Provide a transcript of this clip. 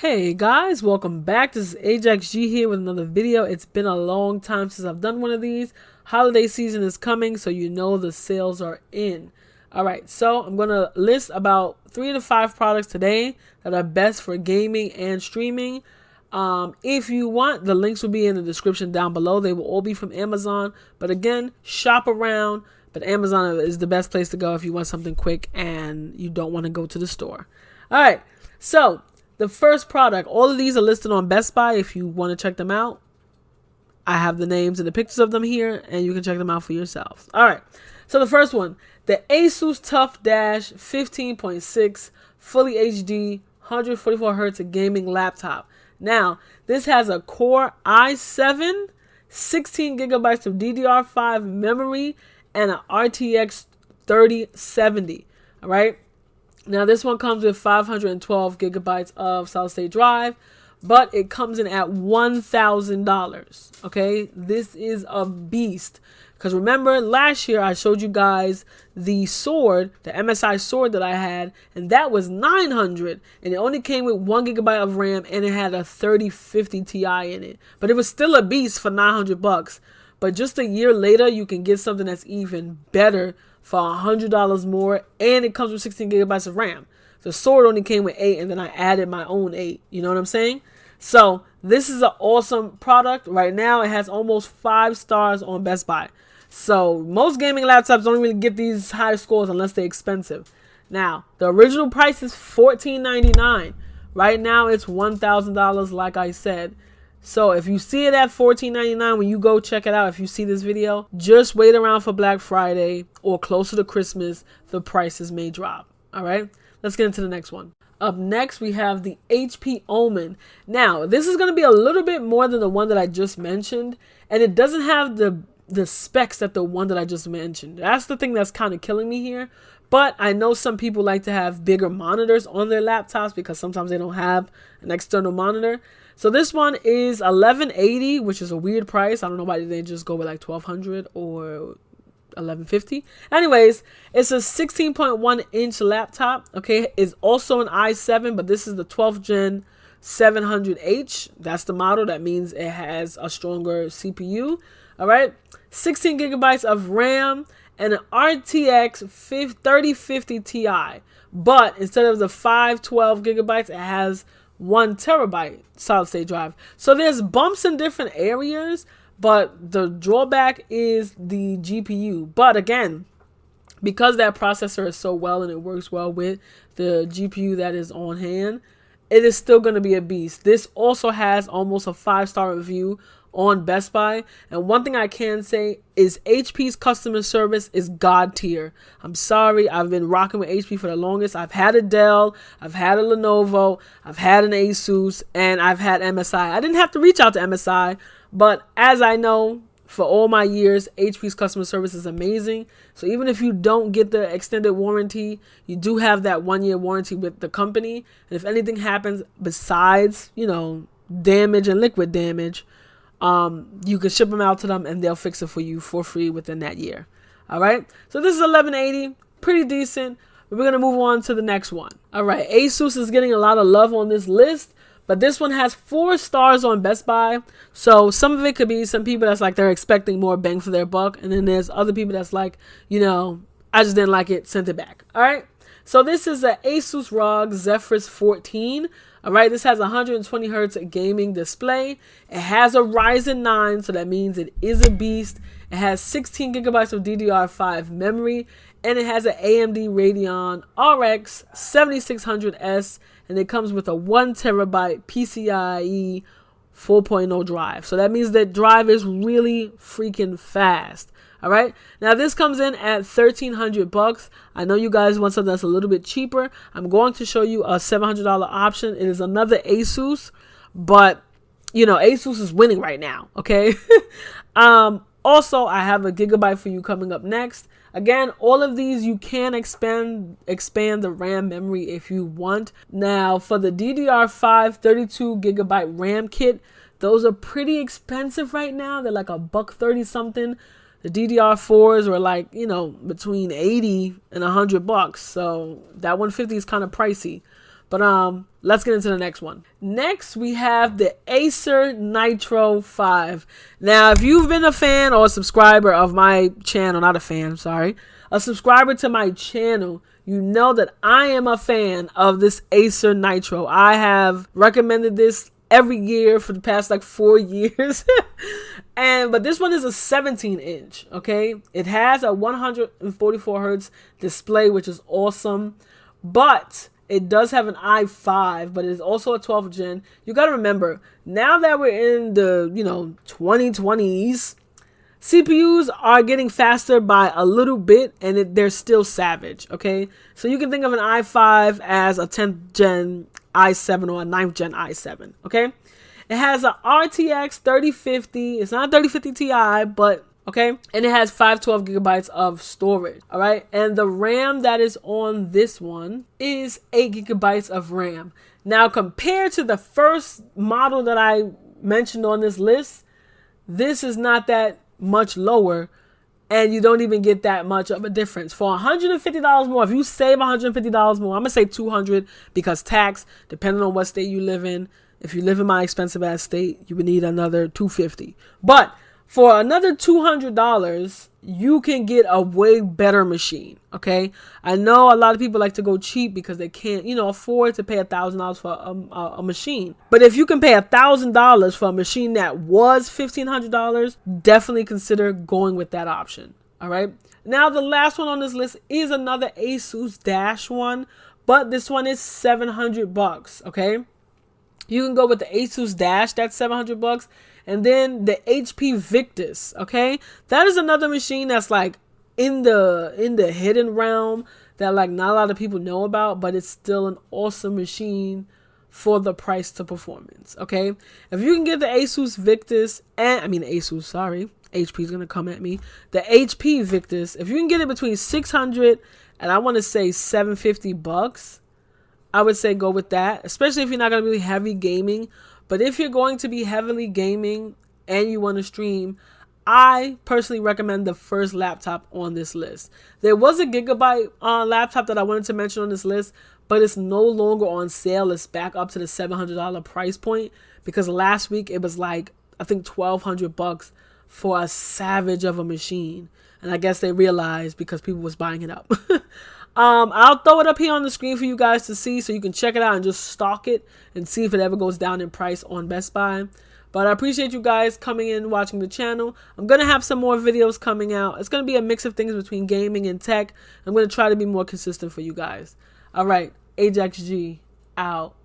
Hey guys, welcome back. This is Ajax G here with another video. It's been a long time since I've done one of these. Holiday season is coming, so you know the sales are in. Alright, so I'm going to list about 3 to 5 products today that are best for gaming and streaming. If you want, the links will be in the description down below. They will all be from Amazon. But again, shop around. But Amazon is the best place to go if you want something quick and you don't want to go to the store. Alright, so the first product, all of these are listed on Best Buy if you want to check them out. I have the names and the pictures of them here, and you can check them out for yourselves. All right, so the first one, the Asus Tough Dash 15.6 Fully HD 144 Hz gaming laptop. Now, this has a Core i7, 16 gigabytes of DDR5 memory, and an RTX 3070. All right. Now, this one comes with 512 gigabytes of solid-state drive, but it comes in at $1,000, okay? This is a beast. Because remember, last year I showed you guys the sword, the MSI sword that I had, and that was $900, and it only came with 1 gigabyte of RAM, and it had a 3050 Ti in it. But it was still a beast for $900. But just a year later, you can get something that's even better for $100 more, and it comes with 16 gigabytes of RAM. The sword only came with 8, and then I added my own 8. You know what I'm saying? So this is an awesome product. Right now, it has almost 5 stars on Best Buy. So most gaming laptops don't really get these high scores unless they're expensive. Now, the original price is $14.99. Right now, it's $1,000, like I said. So if you see it at $14.99 when you go check it out, if you see this video, just wait around for Black Friday or closer to Christmas, the prices may drop. All right, let's get into the next one. Up next, we have the HP Omen. Now, this is going to be a little bit more than the one that I just mentioned, and it doesn't have the specs that the one that I just mentioned. That's the thing that's kind of killing me here. But I know some people like to have bigger monitors on their laptops because sometimes they don't have an external monitor. So this one is $1180, which is a weird price. I don't know why they just go with like $1,200 or $1150. Anyways, it's a 16.1 inch laptop. Okay, it's also an i7, but this is the 12th gen 700H. That's the model. That means it has a stronger CPU. All right, 16 gigabytes of RAM and an RTX 3050 Ti. But instead of the 512 gigabytes, it has 1 terabyte solid state drive. So there's bumps in different areas, but the drawback is the GPU. But again, because that processor is so well and it works well with the GPU that is on hand, it is still going to be a beast. This also has almost a 5-star review on Best Buy, and one thing I can say is HP's customer service is god tier. I'm sorry, I've been rocking with HP for the longest. I've had a Dell, I've had a Lenovo, I've had an Asus, and I've had MSI. I didn't have to reach out to MSI, but as I know, for all my years, HP's customer service is amazing. So even if you don't get the extended warranty, you do have that 1-year warranty with the company. And if anything happens besides, damage and liquid damage, you can ship them out to them and they'll fix it for you for free within that year. All right. So this is $1180, pretty decent. We're going to move on to the next one. All right. Asus is getting a lot of love on this list, but this one has 4 stars on Best Buy. So some of it could be some people that's like they're expecting more bang for their buck. And then there's other people that's like, I just didn't like it, sent it back. All right. So this is an Asus ROG Zephyrus 14. All right, this has 120 hertz gaming display. It has a Ryzen 9, so that means it is a beast. It has 16 gigabytes of DDR5 memory, and it has an AMD Radeon RX 7600S, and it comes with a 1 terabyte PCIe 4.0 drive. So that means that drive is really freaking fast. All right. Now this comes in at $1,300. I know you guys want something that's a little bit cheaper. I'm going to show you a $700 option. It is another Asus, but Asus is winning right now. Okay. Also, I have a Gigabyte for you coming up next. Again, all of these you can expand the RAM memory if you want. Now for the DDR5 32 gigabyte RAM kit, those are pretty expensive right now. They're like $130 something. The DDR4s were like, between $80 and $100. So that 150 is kind of pricey. But let's get into the next one. Next, we have the Acer Nitro 5. Now, if you've been a fan or a subscriber of my channel, not a fan, sorry, a subscriber to my channel, you know that I am a fan of this Acer Nitro. I have recommended this every year for the past like 4 years. But this one is a 17-inch, okay? It has a 144 hertz display, which is awesome. But it does have an i5, but it is also a 12th gen. You got to remember, now that we're in the, 2020s, CPUs are getting faster by a little bit, and they're still savage, okay? So you can think of an i5 as a 10th gen i7 or a 9th gen i7, okay? It has a RTX 3050. It's not a 3050 Ti, but okay, and it has 512 gigabytes of storage. All right, and the RAM that is on this one is 8 gigabytes of RAM. Now, compared to the first model that I mentioned on this list, this is not that much lower, and you don't even get that much of a difference. For $150 more, if you save $150 more, I'm gonna say $200 because tax, depending on what state you live in. If you live in my expensive ass state, you would need another $250. But for another $200, you can get a way better machine, okay? I know a lot of people like to go cheap because they can't, afford to pay $1,000 for a machine. But if you can pay $1,000 for a machine that was $1,500, definitely consider going with that option, all right? Now, the last one on this list is another Asus Dash one, but this one is $700, okay? You can go with the Asus Dash, that's $700. And then the HP Victus, okay? That is another machine that's like in the hidden realm that like not a lot of people know about, but it's still an awesome machine for the price to performance, okay? If you can get the Asus Victus, HP's gonna come at me. The HP Victus, if you can get it between $600 and I want to say $750, I would say go with that, especially if you're not going to be heavy gaming. But if you're going to be heavily gaming and you want to stream, I personally recommend the first laptop on this list. There was a Gigabyte laptop that I wanted to mention on this list, but it's no longer on sale. It's back up to the $700 price point because last week it was like, I think $1,200 for a savage of a machine. And I guess they realized because people was buying it up. I'll throw it up here on the screen for you guys to see so you can check it out and just stalk it and see if it ever goes down in price on Best Buy. But I appreciate you guys coming in and watching the channel. I'm going to have some more videos coming out. It's going to be a mix of things between gaming and tech. I'm going to try to be more consistent for you guys. All right, Ajax G out.